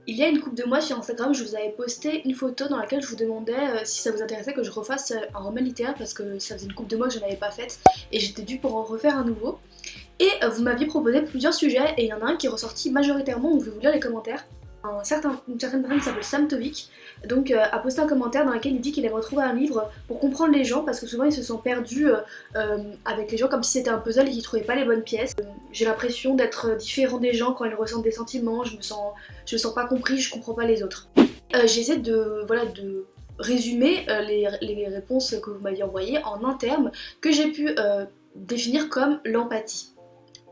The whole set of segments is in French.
Il y a une couple de mois sur Instagram, je vous avais posté une photo dans laquelle je vous demandais si ça vous intéressait que je refasse un roman littéraire parce que ça faisait une couple de mois que je n'en avais pas faite et j'étais due pour en refaire un nouveau. Et vous m'aviez proposé plusieurs sujets et il y en a un qui est ressorti majoritairement, donc je vais vous lire les commentaires. Une certaine personne qui s'appelle Sam Tovik a posté un commentaire dans lequel il dit qu'il aimerait trouver un livre pour comprendre les gens parce que souvent ils se sentent perdus avec les gens comme si c'était un puzzle et qu'ils trouvaient pas les bonnes pièces. J'ai l'impression d'être différent des gens quand ils ressentent des sentiments, je me sens pas compris, je comprends pas les autres. J'essaie de résumer les réponses que vous m'aviez envoyées en un terme que j'ai pu définir comme l'empathie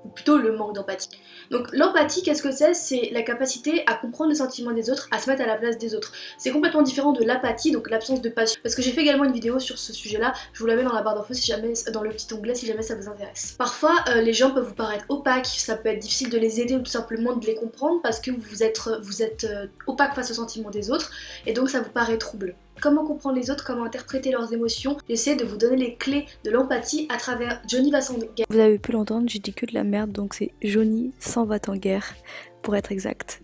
ou plutôt le manque d'empathie. Donc l'empathie, qu'est-ce que c'est? C'est la capacité à comprendre les sentiments des autres, à se mettre à la place des autres. C'est complètement différent de l'apathie, donc l'absence de passion. Parce que j'ai fait également une vidéo sur ce sujet-là, je vous la mets dans la barre d'infos si jamais, dans le petit onglet si jamais ça vous intéresse. Parfois, les gens peuvent vous paraître opaques, ça peut être difficile de les aider ou tout simplement de les comprendre parce que vous êtes opaque face aux sentiments des autres et donc ça vous paraît trouble. Comment comprendre les autres, comment interpréter leurs émotions. J'essaie de vous donner les clés de l'empathie à travers Johnny va s'en guerre. Vous avez pu l'entendre, j'ai dit que de la merde, donc c'est Johnny s'en va en guerre, pour être exact.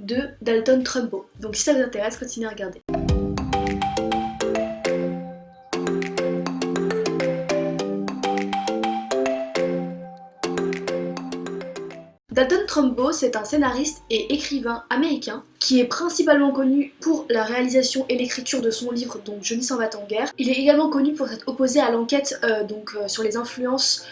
De Dalton Trumbo. Donc si ça vous intéresse, continuez à regarder. Dalton Trumbo, c'est un scénariste et écrivain américain qui est principalement connu pour la réalisation et l'écriture de son livre, donc Johnny s'en va en guerre. Il est également connu pour s'être opposé à l'enquête sur les influences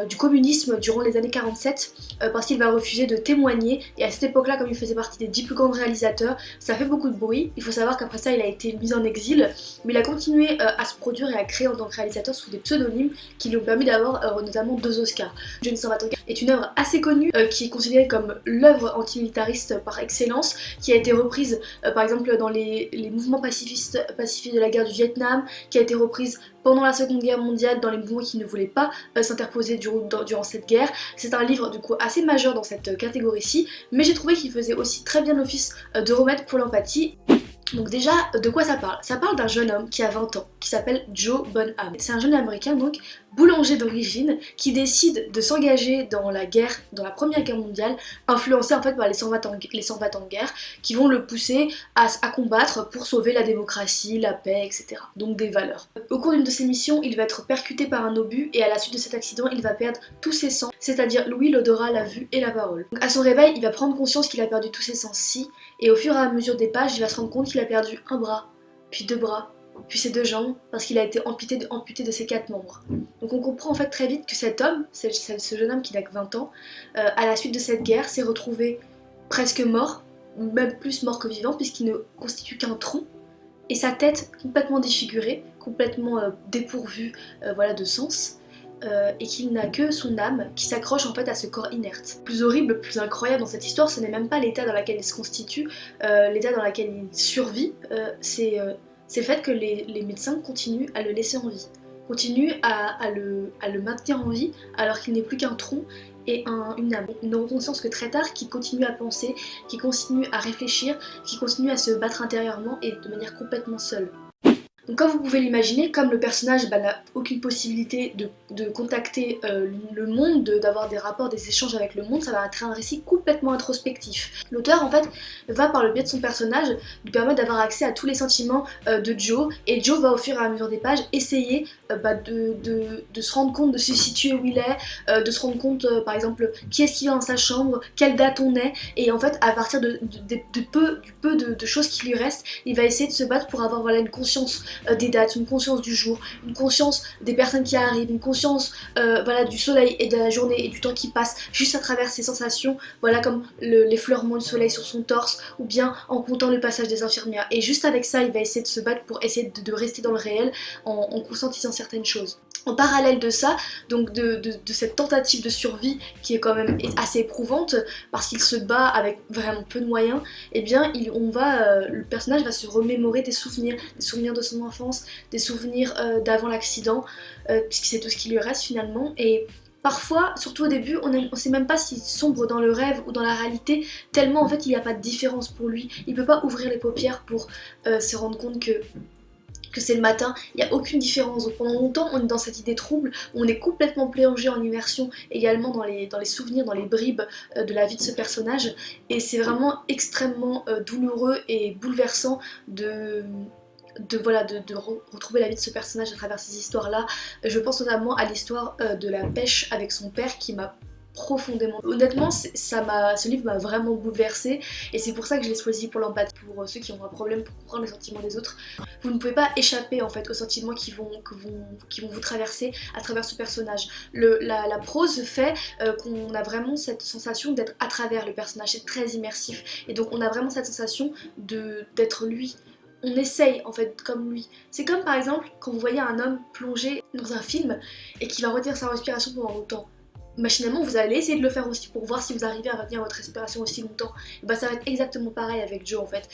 du communisme durant les années 47 parce qu'il va refuser de témoigner et à cette époque-là, comme il faisait partie des 10 plus grands réalisateurs, ça fait beaucoup de bruit. Il faut savoir qu'après ça il a été mis en exil, mais il a continué à se produire et à créer en tant que réalisateur sous des pseudonymes qui lui ont permis d'avoir notamment 2 Oscars. Johnny s'en va en guerre est une œuvre assez connue qui est considérée comme l'œuvre antimilitariste par excellence, qui a été reprise par exemple dans les mouvements pacifistes de la guerre du Vietnam, qui a été reprise pendant la Seconde Guerre mondiale dans les mouvements qui ne voulaient pas s'interposer durant cette guerre. C'est un livre du coup assez majeur dans cette catégorie-ci, mais j'ai trouvé qu'il faisait aussi très bien l'office de remède pour l'empathie. Donc déjà, de quoi ça parle? Ça parle d'un jeune homme qui a 20 ans, qui s'appelle Joe Bonham. C'est un jeune américain, donc boulanger d'origine, qui décide de s'engager dans la guerre, dans la première guerre mondiale, influencé en fait par les 120 ans de guerre, qui vont le pousser à combattre pour sauver la démocratie, la paix, etc. Donc des valeurs. Au cours d'une de ses missions, il va être percuté par un obus et à la suite de cet accident, il va perdre tous ses sens, c'est-à-dire l'ouïe, l'odorat, la vue et la parole. Donc à son réveil, il va prendre conscience qu'il a perdu tous ses sens-ci, et au fur et à mesure des pages, il va se rendre compte qu'il a perdu un bras, puis 2 bras, puis ses 2 jambes, parce qu'il a été amputé de ses 4 membres. Donc on comprend en fait très vite que cet homme, ce jeune homme qui n'a que 20 ans, à la suite de cette guerre, s'est retrouvé presque mort, même plus mort que vivant, puisqu'il ne constitue qu'un tronc, et sa tête complètement défigurée, complètement dépourvue de sens. Et qu'il n'a que son âme qui s'accroche en fait à ce corps inerte. Plus horrible, plus incroyable dans cette histoire, ce n'est même pas l'état dans lequel il se constitue, l'état dans lequel il survit, c'est le fait que les médecins continuent à le laisser en vie, continuent à le maintenir en vie alors qu'il n'est plus qu'un tronc et une âme. Ils n'auront conscience que très tard, qui continue à penser, qui continue à réfléchir, qui continue à se battre intérieurement et de manière complètement seule. Donc comme vous pouvez l'imaginer, comme le personnage n'a aucune possibilité de contacter le monde, d'avoir des rapports, des échanges avec le monde, ça va être un récit complètement introspectif. L'auteur en fait va par le biais de son personnage lui permettre d'avoir accès à tous les sentiments de Joe, et Joe va au fur et à mesure des pages essayer de se rendre compte, de se situer où il est, de se rendre compte par exemple qui est-ce qui est dans sa chambre, quelle date on est, et en fait à partir du peu de choses qui lui restent, il va essayer de se battre pour avoir une conscience des dates, une conscience du jour, une conscience des personnes qui arrivent, une conscience du soleil et de la journée et du temps qui passe juste à travers ses sensations, comme l'effleurement du soleil sur son torse ou bien en comptant le passage des infirmières. Et juste avec ça, il va essayer de se battre pour essayer de rester dans le réel en conscientisant certaines choses. En parallèle de ça, donc de cette tentative de survie qui est quand même assez éprouvante parce qu'il se bat avec vraiment peu de moyens, eh bien le personnage va se remémorer des souvenirs de son enfance, des souvenirs d'avant l'accident, puisque c'est tout ce qui lui reste finalement. Et parfois, surtout au début, on ne sait même pas s'il sombre dans le rêve ou dans la réalité, tellement en fait il n'y a pas de différence pour lui. Il peut pas ouvrir les paupières pour se rendre compte que que c'est le matin, il n'y a aucune différence. Donc pendant longtemps on est dans cette idée trouble, on est complètement plongé en immersion également dans les souvenirs, dans les bribes de la vie de ce personnage, et c'est vraiment extrêmement douloureux et bouleversant retrouver la vie de ce personnage à travers ces histoires là. Je pense notamment à l'histoire de la pêche avec son père qui m'a profondément. Honnêtement, ce livre m'a vraiment bouleversée et c'est pour ça que je l'ai choisi pour l'empathie, pour ceux qui ont un problème pour comprendre les sentiments des autres. Vous ne pouvez pas échapper en fait aux sentiments qui vont vous traverser à travers ce personnage. La prose fait qu'on a vraiment cette sensation d'être à travers le personnage, c'est très immersif et donc on a vraiment cette sensation d'être lui. On essaye en fait comme lui. C'est comme par exemple quand vous voyez un homme plongé dans un film et qui va retenir sa respiration pendant longtemps. Machinalement vous allez essayer de le faire aussi pour voir si vous arrivez à retenir votre respiration aussi longtemps. Et bah ça va être exactement pareil avec Joe en fait.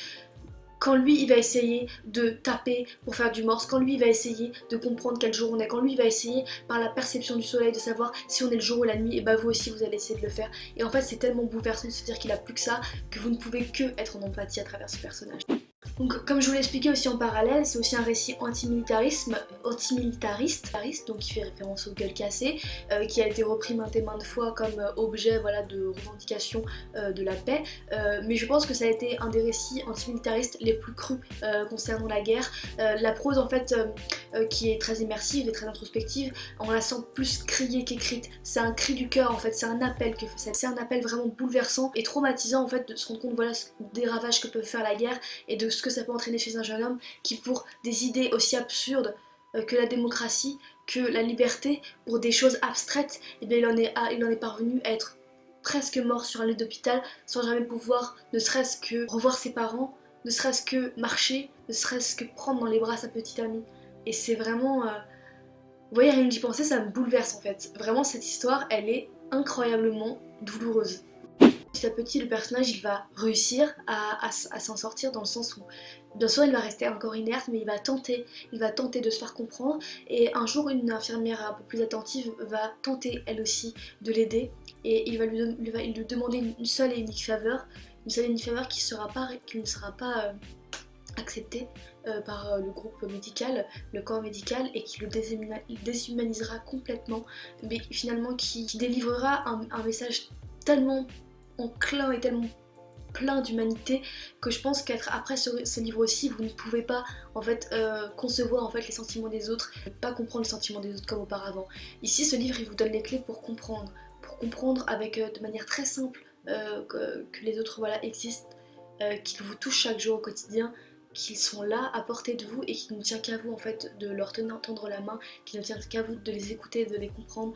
Quand lui il va essayer de taper pour faire du morse, quand lui il va essayer de comprendre quel jour on est, quand lui il va essayer par la perception du soleil de savoir si on est le jour ou la nuit, et bah vous aussi vous allez essayer de le faire. Et en fait c'est tellement bouleversant de se dire qu'il a plus que ça, que vous ne pouvez que être en empathie à travers ce personnage. Donc comme je vous l'ai expliqué aussi en parallèle, c'est aussi un récit antimilitariste, donc qui fait référence au gueule cassée, qui a été repris maintes et maintes fois comme objet voilà, de revendication de la paix, mais je pense que ça a été un des récits antimilitaristes les plus crus concernant la guerre. La prose en fait qui est très immersive et très introspective, on la sent plus criée qu'écrite, c'est un cri du cœur en fait, c'est un appel que c'est un appel vraiment bouleversant et traumatisant en fait de se rendre compte voilà des ravages que peut faire la guerre et de ce que ça peut entraîner chez un jeune homme qui pour des idées aussi absurdes que la démocratie, que la liberté, pour des choses abstraites, et bien il en est parvenu à être presque mort sur un lit d'hôpital sans jamais pouvoir ne serait-ce que revoir ses parents, ne serait-ce que marcher, ne serait-ce que prendre dans les bras sa petite amie. Et c'est vraiment... vous voyez, rien que d'y penser, ça me bouleverse en fait. Vraiment, cette histoire, elle est incroyablement douloureuse. Petit à petit, le personnage il va réussir à s'en sortir dans le sens où, bien sûr, il va rester encore inerte, mais il va tenter de se faire comprendre. Et un jour, une infirmière un peu plus attentive va tenter elle aussi de l'aider, et il va lui demander une seule et unique faveur, qui ne sera pas acceptée par le groupe médical, le corps médical, et qui le déshumanisera complètement, mais finalement qui délivrera un message tellement enclin et tellement plein d'humanité que je pense qu'après ce livre aussi vous ne pouvez pas en fait concevoir en fait les sentiments des autres, pas comprendre les sentiments des autres comme auparavant. Ici ce livre il vous donne les clés pour comprendre avec de manière très simple que les autres voilà existent, qu'ils vous touchent chaque jour au quotidien, qu'ils sont là à portée de vous et qu'il ne tient qu'à vous en fait de leur tendre la main, qu'il ne tient qu'à vous de les écouter, de les comprendre.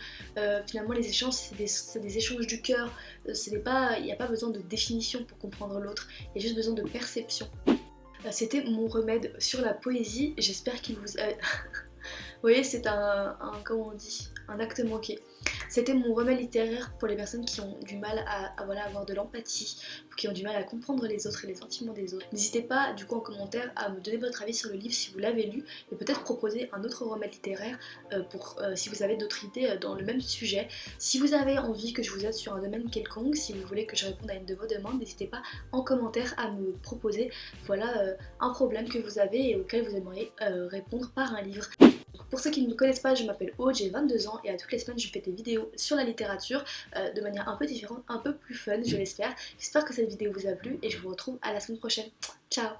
Finalement les échanges c'est des échanges du cœur, il n'y a pas besoin de définition pour comprendre l'autre, il y a juste besoin de perception. C'était mon remède sur la poésie, j'espère qu'il vous... Vous voyez, c'est comment on dit, un acte manqué. C'était mon remède littéraire pour les personnes qui ont du mal à voilà, avoir de l'empathie, qui ont du mal à comprendre les autres et les sentiments des autres. N'hésitez pas du coup en commentaire à me donner votre avis sur le livre si vous l'avez lu et peut-être proposer un autre remède littéraire si vous avez d'autres idées dans le même sujet. Si vous avez envie que je vous aide sur un domaine quelconque, si vous voulez que je réponde à une de vos demandes, n'hésitez pas en commentaire à me proposer voilà, un problème que vous avez et auquel vous aimeriez répondre par un livre. Pour ceux qui ne me connaissent pas, je m'appelle Aude, j'ai 22 ans et à toutes les semaines je fais des vidéos sur la littérature de manière un peu différente, un peu plus fun je l'espère. J'espère que cette vidéo vous a plu et je vous retrouve à la semaine prochaine. Ciao!